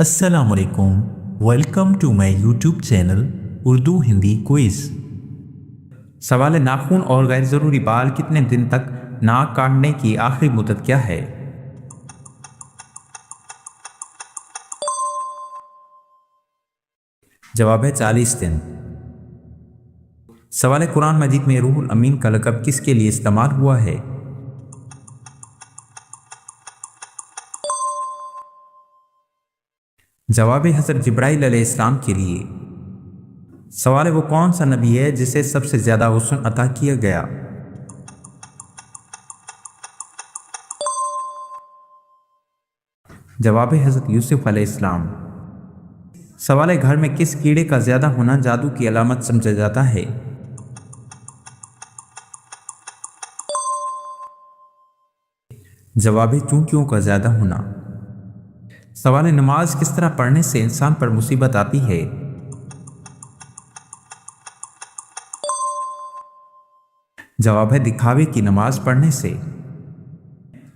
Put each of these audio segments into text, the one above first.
السلام علیکم، welcome to my YouTube channel Urdu Hindi quiz. سوال ناخن اور غیر ضروری بال کتنے دن تک ناک کاٹنے کی آخری مدت کیا ہے؟ جواب ہے 40 دن۔ سوال قرآن مجید میں روح الامین کا لقب کس کے لیے استعمال ہوا ہے؟ جواب حضرت جبرائیل علیہ السلام کے لیے۔ سوال وہ کون سا نبی ہے جسے سب سے زیادہ حسن عطا کیا گیا؟ جواب حضرت یوسف علیہ السلام۔ سوال گھر میں کس کیڑے کا زیادہ ہونا جادو کی علامت سمجھا جاتا ہے؟ جواب چونٹیوں کا زیادہ ہونا۔ سوال نماز کس طرح پڑھنے سے انسان پر مصیبت آتی ہے؟ جواب ہے دکھاوے کی نماز پڑھنے سے۔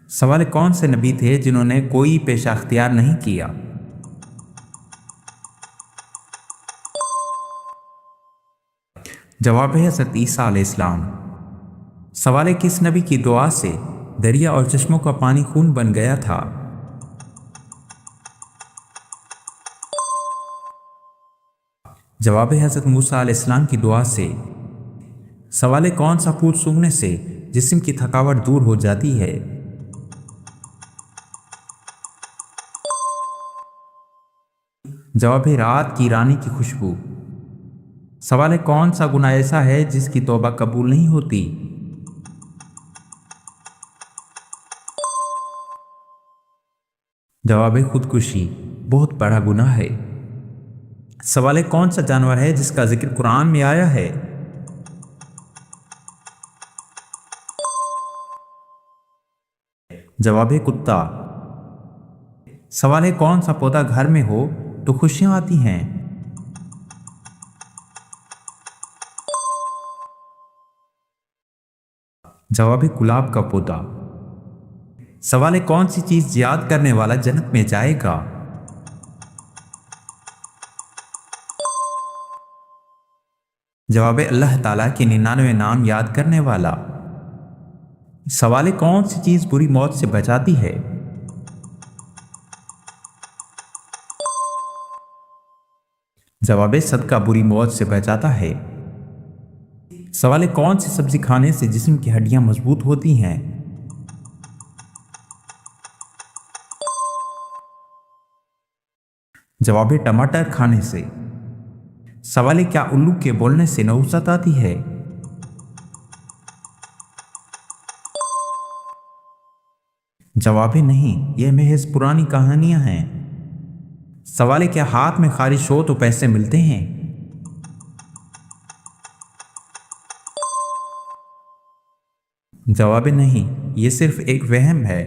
سوال کون سے نبی تھے جنہوں نے کوئی پیشہ اختیار نہیں کیا؟ جواب ہے حضرت عیسیٰ علیہ السلام۔ سوال کس نبی کی دعا سے دریا اور چشموں کا پانی خون بن گیا تھا؟ جواب حضرت موسیٰ علیہ السلام کی دعا سے۔ سوال کون سا پھول سونگھنے سے جسم کی تھکاوٹ دور ہو جاتی ہے؟ جواب رات کی رانی کی خوشبو۔ سوال کون سا گناہ ایسا ہے جس کی توبہ قبول نہیں ہوتی؟ جواب خودکشی بہت بڑا گناہ ہے۔ سوال کون سا جانور ہے جس کا ذکر قرآن میں آیا ہے؟ جواب کتا۔ سوال کون سا پودا گھر میں ہو تو خوشیاں آتی ہیں؟ جواب گلاب کا پودا۔ سوال کون سی چیز یاد کرنے والا جنت میں جائے گا؟ جواب اللہ تعالیٰ کے 99 نام یاد کرنے والا۔ سوال کون سی چیز بری موت سے بچاتی ہے؟ جواب صدقہ بری موت سے بچاتا ہے۔ سوال کون سی سبزی کھانے سے جسم کی ہڈیاں مضبوط ہوتی ہیں؟ جواب ٹماٹر کھانے سے۔ سوال کیا الو کے بولنے سے نحوست آتی ہے؟ جواب نہیں، یہ محض پرانی کہانیاں ہیں۔ سوال کیا ہاتھ میں خارش ہو تو پیسے ملتے ہیں؟ جواب نہیں، یہ صرف ایک وہم ہے۔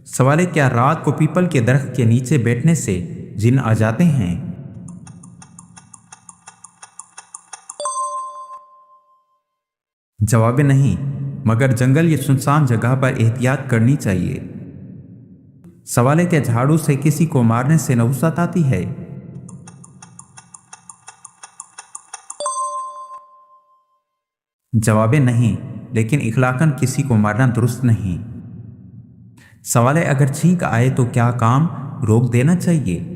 سوال کیا رات کو پیپل کے درخت کے نیچے بیٹھنے سے جن آ جاتے ہیں؟ جواب نہیں، مگر جنگل یا سنسان جگہ پر احتیاط کرنی چاہیے۔ سوال ہے کہ جھاڑو سے کسی کو مارنے سے نحوست آتی ہے؟ جواب نہیں، لیکن اخلاقاً کسی کو مارنا درست نہیں۔ سوال ہے اگر چھینک آئے تو کیا کام روک دینا چاہیے؟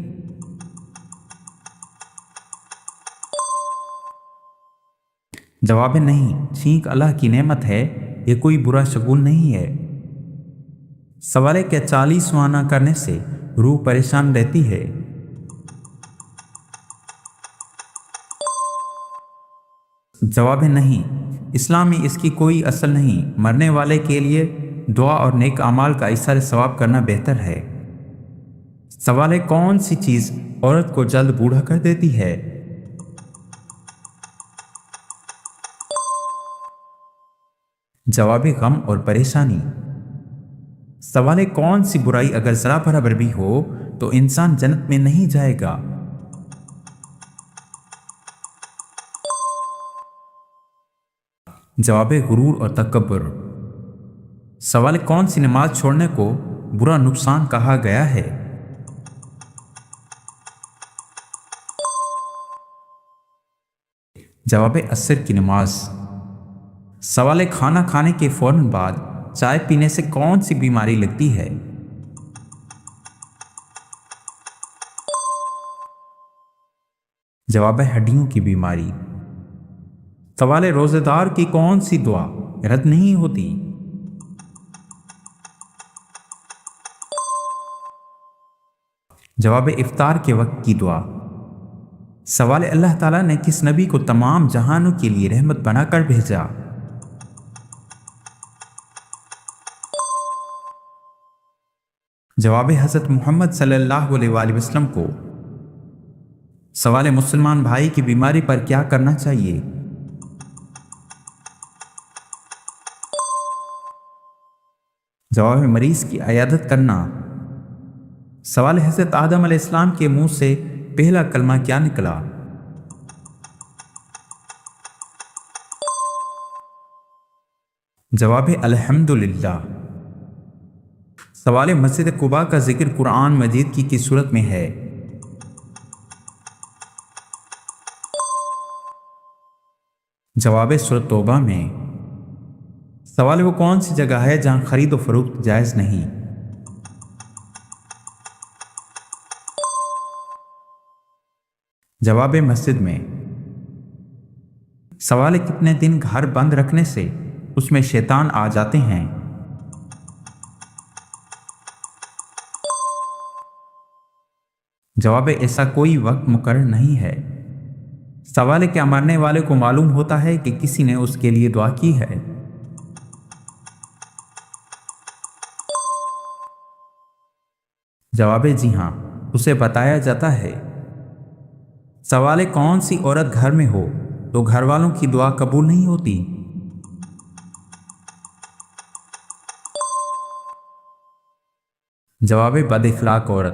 جواب نہیں، چھینک اللہ کی نعمت ہے، یہ کوئی برا شگون نہیں ہے۔ سوال ہے کیا 40 معنی کرنے سے روح پریشان رہتی ہے؟ جواب نہیں، اسلام میں اس کی کوئی اصل نہیں، مرنے والے کے لیے دعا اور نیک اعمال کا ایثار ثواب کرنا بہتر ہے۔ سوال ہے کون سی چیز عورت کو جلد بوڑھا کر دیتی ہے؟ جواب غم اور پریشانی۔ سوال ہے کون سی برائی اگر ذرا برابر بھی ہو تو انسان جنت میں نہیں جائے گا؟ جواب غرور اور تکبر۔ سوال کون سی نماز چھوڑنے کو برا نقصان کہا گیا ہے؟ جواب عصر کی نماز۔ سوال کھانا کھانے کے فوراً بعد چائے پینے سے کون سی بیماری لگتی ہے؟ جواب ہڈیوں کی بیماری۔ سوال روزے دار کی کون سی دعا رد نہیں ہوتی؟ جواب افطار کے وقت کی دعا۔ سوال اللہ تعالیٰ نے کس نبی کو تمام جہانوں کے لیے رحمت بنا کر بھیجا؟ جواب حضرت محمد صلی اللہ علیہ وآلہ وسلم کو۔ سوال مسلمان بھائی کی بیماری پر کیا کرنا چاہیے؟ جواب مریض کی عیادت کرنا۔ سوال حضرت آدم علیہ السلام کے منہ سے پہلا کلمہ کیا نکلا؟ جواب الحمدللہ۔ سوال مسجد قباء کا ذکر قرآن مجید کی کس صورت میں ہے؟ جواب سورۃ توبہ میں۔ سوال وہ کون سی جگہ ہے جہاں خرید و فروخت جائز نہیں؟ جواب مسجد میں۔ سوال کتنے دن گھر بند رکھنے سے اس میں شیطان آ جاتے ہیں؟ جواب ایسا کوئی وقت مقرر نہیں ہے۔ سوال کیا مرنے والے کو معلوم ہوتا ہے کہ کسی نے اس کے لیے دعا کی ہے؟ جواب جی ہاں، اسے بتایا جاتا ہے۔ سوال کون سی عورت گھر میں ہو تو گھر والوں کی دعا قبول نہیں ہوتی؟ جواب بد اخلاق عورت۔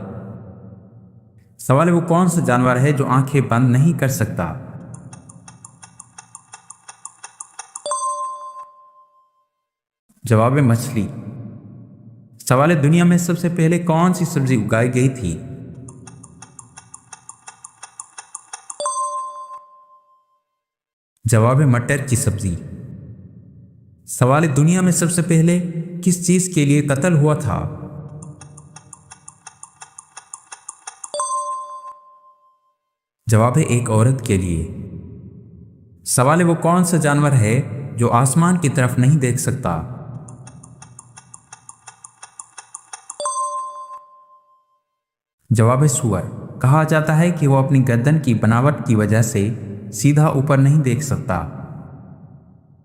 سوال وہ کون سا جانور ہے جو آنکھیں بند نہیں کر سکتا؟ جواب مچھلی۔ سوال دنیا میں سب سے پہلے کون سی سبزی اگائی گئی تھی؟ جواب مٹر کی سبزی۔ سوال دنیا میں سب سے پہلے کس چیز کے لیے قتل ہوا تھا؟ جواب ایک عورت کے لیے۔ سوال وہ کون سا جانور ہے جو آسمان کی طرف نہیں دیکھ سکتا؟ جواب سور۔ کہا جاتا ہے کہ وہ اپنی گردن کی بناوٹ کی وجہ سے سیدھا اوپر نہیں دیکھ سکتا۔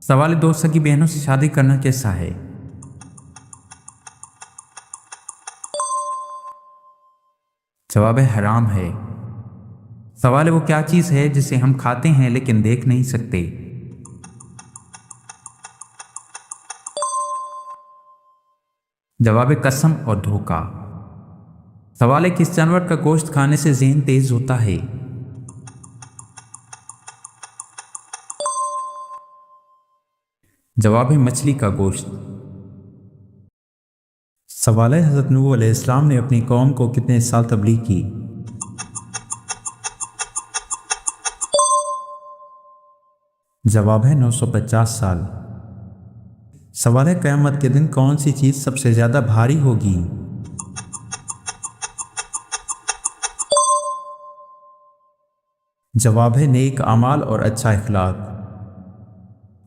سوال دو سگی بہنوں سے شادی کرنا کیسا ہے؟ جواب حرام ہے۔ سوال وہ کیا چیز ہے جسے ہم کھاتے ہیں لیکن دیکھ نہیں سکتے؟ جواب قسم اور دھوکہ۔ سوال کس جانور کا گوشت کھانے سے ذہن تیز ہوتا ہے؟ جواب مچھلی کا گوشت۔ سوال حضرت نوح علیہ السلام نے اپنی قوم کو کتنے سال تبلیغ کی؟ جواب ہے 950 سال۔ سوال ہے قیامت کے دن کون سی چیز سب سے زیادہ بھاری ہوگی؟ جواب ہے نیک اعمال اور اچھا اخلاق۔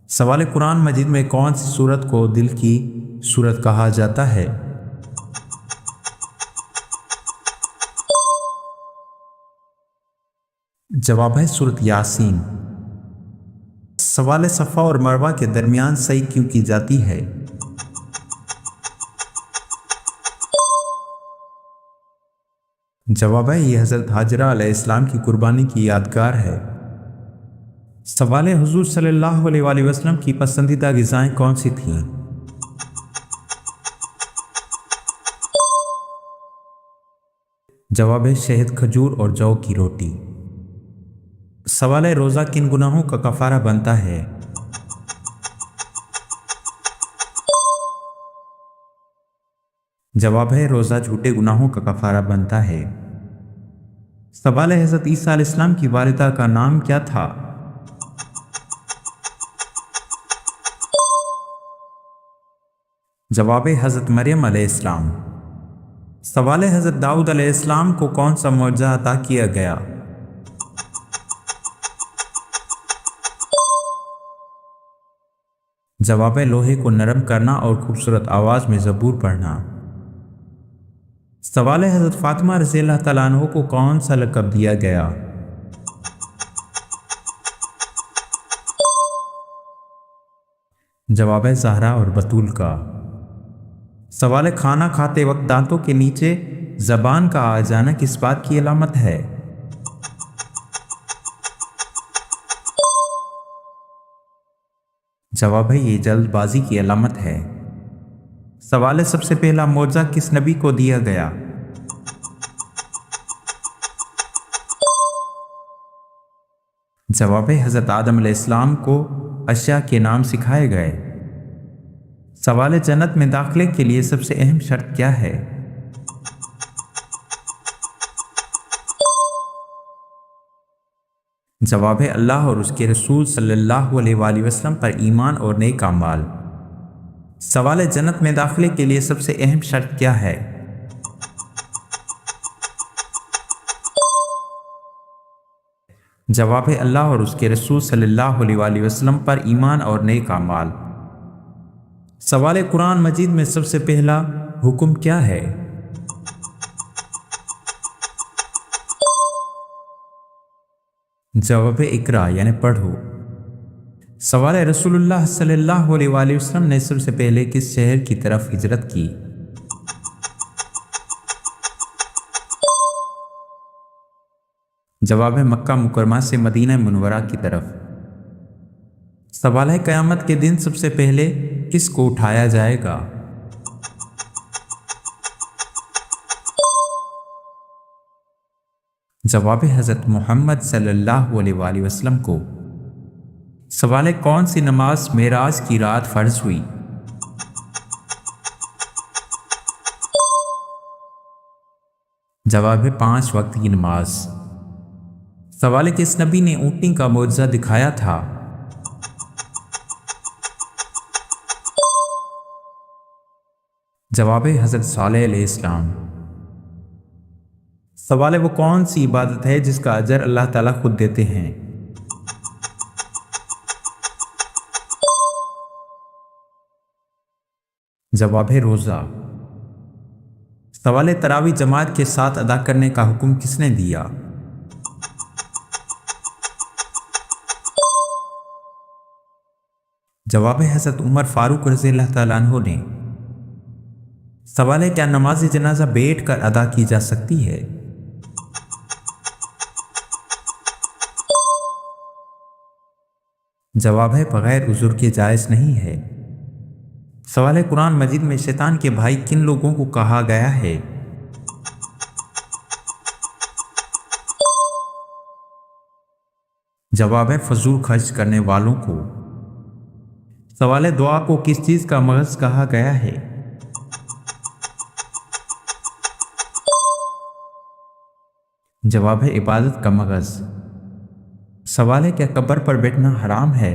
سوال قرآن مجید میں کون سی سورت کو دل کی سورت کہا جاتا ہے؟ جواب ہے سورت یاسین۔ سوال صفا اور مروہ کے درمیان سعی کیوں کی جاتی ہے؟ جواب ہے یہ حضرت حاجرہ علیہ السلام کی قربانی کی یادگار ہے۔ سوال حضور صلی اللہ علیہ وآلہ وسلم کی پسندیدہ غذائیں کون سی تھیں؟ جواب ہے شہد، کھجور اور جو کی روٹی۔ سوال ہے روزہ کن گناہوں کا کفارہ بنتا ہے؟ جواب ہے روزہ جھوٹے گناہوں کا کفارہ بنتا ہے۔ سوال ہے حضرت عیسیٰ علیہ السلام کی والدہ کا نام کیا تھا؟ جواب حضرت مریم علیہ السلام۔ سوال حضرت داؤد علیہ السلام کو کون سا معجزہ عطا کیا گیا؟ جواب لوہے کو نرم کرنا اور خوبصورت آواز میں زبور پڑھنا۔ سوال حضرت فاطمہ رضی اللہ تعالیٰ عنہ کو کون سا لقب دیا گیا؟ جواب زہرا اور بطول کا۔ سوال کھانا کھاتے وقت دانتوں کے نیچے زبان کا آ جانا کس بات کی علامت ہے؟ جواب ہے یہ جلد بازی کی علامت ہے۔ سوال سب سے پہلا معجزہ کس نبی کو دیا گیا؟ جواب حضرت آدم علیہ السلام کو اشیاء کے نام سکھائے گئے۔ سوال جنت میں داخلے کے لیے سب سے اہم شرط کیا ہے؟ جواب ہے اللہ اور اس کے رسول صلی اللہ علیہ وآلہ وسلم پر ایمان اور نیک اعمال۔ سوال جنت میں داخلے کے لیے سب سے اہم شرط کیا ہے؟ جواب ہے اللہ اور اس کے رسول صلی اللہ علیہ وآلہ وسلم پر ایمان اور نیک اعمال۔ سوال قرآن مجید میں سب سے پہلا حکم کیا ہے؟ جواب اقرا یعنی پڑھو۔ سوال رسول اللہ صلی اللہ علیہ وآلہ وسلم نے سب سے پہلے کس شہر کی طرف ہجرت کی؟ جواب ہے مکہ مکرمہ سے مدینہ منورہ کی طرف۔ سوال ہے قیامت کے دن سب سے پہلے کس کو اٹھایا جائے گا؟ جواب حضرت محمد صلی اللہ علیہ وآلہ وسلم کو۔ سوال کون سی نماز معراج کی رات فرض ہوئی؟ جواب ہے 5 وقت کی نماز۔ سوال کس نبی نے اونٹنی کا معجزہ دکھایا تھا؟ جواب حضرت صالح علیہ السلام۔ سوال وہ کون سی عبادت ہے جس کا اجر اللہ تعالیٰ خود دیتے ہیں؟ جواب ہے روزہ۔ سوال تراویح جماعت کے ساتھ ادا کرنے کا حکم کس نے دیا؟ جواب حضرت عمر فاروق رضی اللہ تعالیٰ عنہ نے۔ سوال ہے کیا نماز جنازہ بیٹھ کر ادا کی جا سکتی ہے؟ جواب ہے بغیر عذر کے جائز نہیں ہے۔ سوال قرآن مجید میں شیطان کے بھائی کن لوگوں کو کہا گیا ہے؟ جواب ہے فضول خرچ کرنے والوں کو۔ سوال دعا کو کس چیز کا مغز کہا گیا ہے؟ جواب ہے عبادت کا مغز۔ سوال ہے کیا قبر پر بیٹھنا حرام ہے؟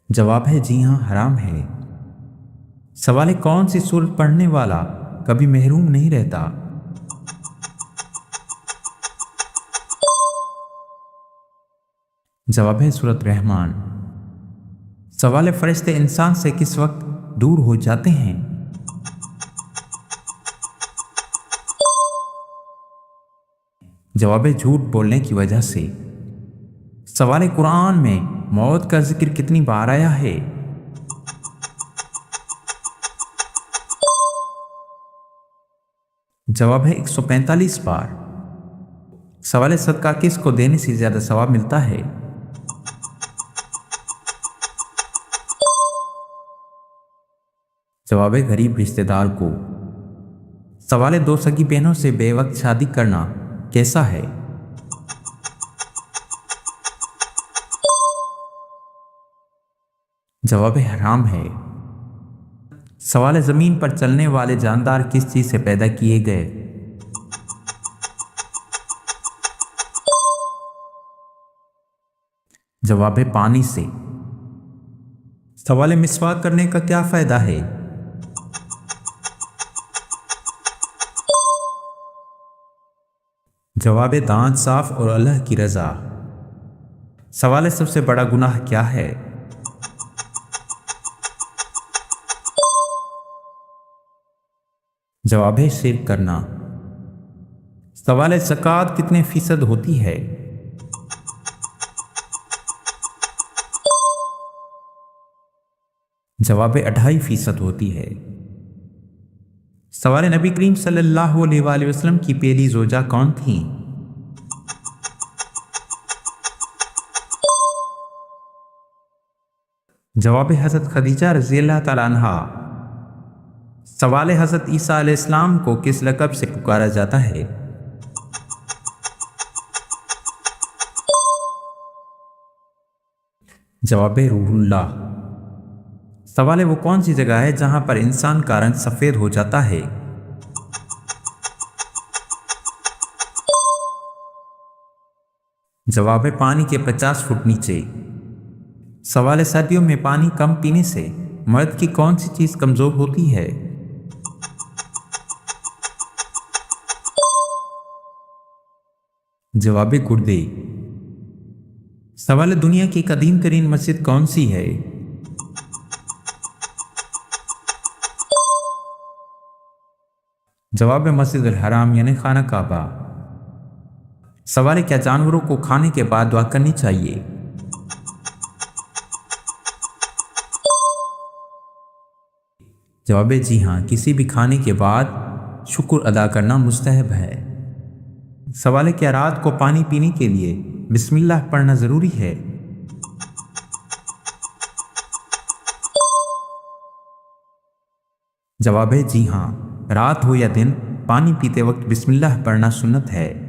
جواب ہے جی ہاں حرام ہے۔ سوال کون سی سورت پڑھنے والا کبھی محروم نہیں رہتا؟ جواب ہے سورۃ رحمان۔ سوال فرشتے انسان سے کس وقت دور ہو جاتے ہیں؟ جواب جھوٹ بولنے کی وجہ سے۔ سوال قرآن میں موت کا ذکر کتنی بار آیا ہے؟ جواب ہے 145 بار۔ سوال صدقہ کس کو دینے سے زیادہ ثواب ملتا ہے؟ جواب غریب رشتہ دار کو۔ سوال 2 سگی بہنوں سے بے وقت شادی کرنا کیسا ہے؟ جواب حرام ہے۔ سوال زمین پر چلنے والے جاندار کس چیز سے پیدا کیے گئے؟ جواب پانی سے۔ سوال مسواک کرنے کا کیا فائدہ ہے؟ جواب دانت صاف اور اللہ کی رضا۔ سوال سب سے بڑا گناہ کیا ہے؟ جواب شرک کرنا۔ سوال زکوٰۃ کتنے فیصد ہوتی ہے؟ جواب 2.5% ہوتی ہے۔ سوال نبی کریم صلی اللہ علیہ وآلہ وسلم کی پہلی زوجہ کون تھیں؟ جواب حضرت خدیجہ رضی اللہ تعالیٰ عنہا۔ سوال حضرت عیسیٰ علیہ السلام کو کس لقب سے پکارا جاتا ہے؟ جواب روح اللہ۔ سوال وہ کون سی جگہ ہے جہاں پر انسان کا رنگ سفید ہو جاتا ہے؟ جواب پانی کے 50 فٹ نیچے۔ سوال سردیوں میں پانی کم پینے سے مرد کی کون سی چیز کمزور ہوتی ہے؟ جواب گردے۔ سوال دنیا کی قدیم ترین مسجد کون سی ہے؟ جواب مسجد الحرام یعنی خانہ کعبہ۔ سوال کیا جانوروں کو کھانے کے بعد دعا کرنی چاہیے؟ جواب جی ہاں، کسی بھی کھانے کے بعد شکر ادا کرنا مستحب ہے۔ سوال کیا رات کو پانی پینے کے لیے بسم اللہ پڑھنا ضروری ہے؟ جواب ہے جی ہاں، رات ہو یا دن پانی پیتے وقت بسم اللہ پڑھنا سنت ہے۔